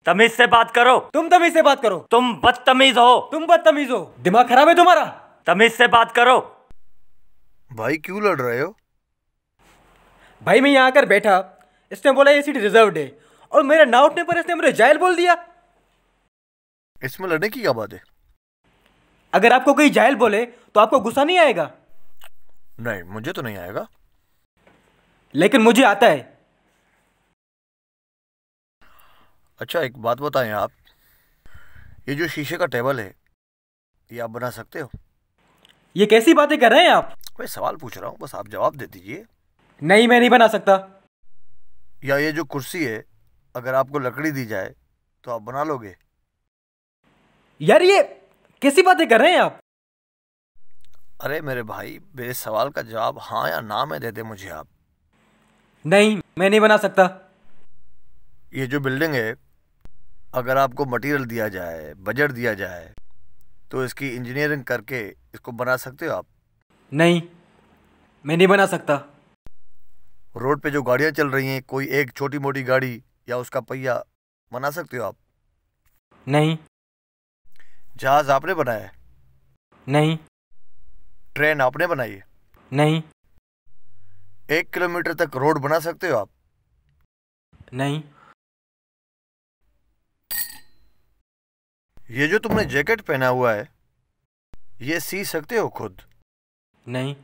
तमीज से बात करो। तुम तमीज से बात करो। तुम बदतमीज हो। तुम बदतमीज हो। दिमाग खराब है तुम्हारा। तमीज से बात करो। भाई क्यों लड़ रहे हो? भाई मैं यहाँ आकर बैठा, इसने बोला ये सीट रिजर्व्ड है, और मेरा ना उठने पर इसने मुझे जाहिल बोल दिया। इसमें लड़ने की क्या बात है? अगर आपको कोई जाहिल बोले तो आपको गुस्सा नहीं आएगा? नहीं, मुझे तो नहीं आएगा। लेकिन मुझे आता है। अच्छा एक बात बताएं आप, ये जो शीशे का टेबल है ये आप बना सकते हो? ये कैसी बातें कर रहे हैं आप? मैं सवाल पूछ रहा हूँ, बस आप जवाब दे दीजिए। नहीं, मैं नहीं बना सकता। या ये जो कुर्सी है, अगर आपको लकड़ी दी जाए तो आप बना लोगे? यार ये कैसी बातें कर रहे हैं आप? अरे मेरे भाई, मेरे सवाल का जवाब हाँ या ना में दे दे मुझे आप। नहीं, मैं नहीं बना सकता। ये जो बिल्डिंग है, अगर आपको मटेरियल दिया जाए, बजट दिया जाए, तो इसकी इंजीनियरिंग करके इसको बना सकते हो आप? नहीं, मैं नहीं बना सकता। रोड पे जो गाड़ियाँ चल रही हैं, कोई एक छोटी मोटी गाड़ी या उसका पहिया बना सकते हो आप? नहीं। जहाज आपने बनाया है? नहीं। ट्रेन आपने बनाई है? नहीं। 1 किलोमीटर तक रोड बना सकते हो आप? नहीं। ये जो तुमने जैकेट पहना हुआ है, ये सी सकते हो खुद? नहीं।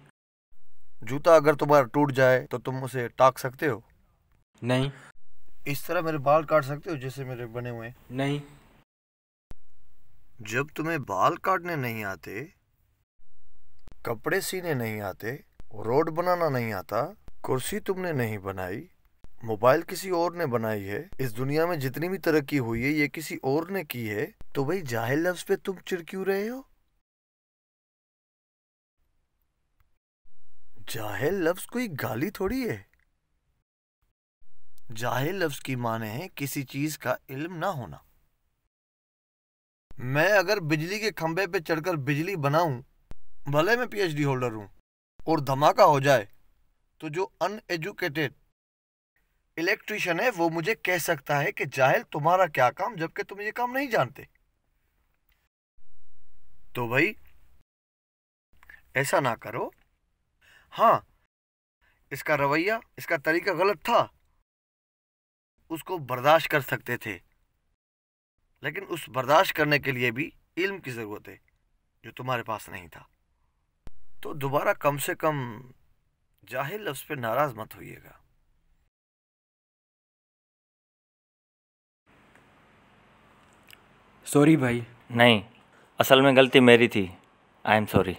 जूता अगर तुम्हारा टूट जाए तो तुम उसे टाक सकते हो? नहीं। इस तरह मेरे बाल काट सकते हो जैसे मेरे बने हुए हैं? नहीं। जब तुम्हें बाल काटने नहीं आते, कपड़े सीने नहीं आते, रोड बनाना नहीं आता, कुर्सी तुमने नहीं बनाई, मोबाइल किसी और ने बनाई है, इस दुनिया में जितनी भी तरक्की हुई है ये किसी और ने की है, तो भाई जाहिल लफ्ज पे तुम चिढ़ क्यों रहे हो? जाहिल लफ्ज कोई गाली थोड़ी है। जाहिल लफ्ज की माने है किसी चीज का इल्म ना होना। मैं अगर बिजली के खंभे पे चढ़कर बिजली बनाऊं, भले मैं पीएचडी होल्डर हूं, और धमाका हो जाए, तो जो अनएजुकेटेड इलेक्ट्रिशियन है वो मुझे कह सकता है कि जाहिल तुम्हारा क्या काम, जबकि तुम ये काम नहीं जानते। तो भाई ऐसा ना करो। हाँ, इसका रवैया, इसका तरीका गलत था, उसको बर्दाश्त कर सकते थे, लेकिन उस बर्दाश्त करने के लिए भी इल्म की जरूरत है, जो तुम्हारे पास नहीं था। तो दोबारा कम से कम जाहिल लफ्ज पे नाराज मत होइएगा। सॉरी भाई। नहीं, असल में गलती मेरी थी। I am sorry.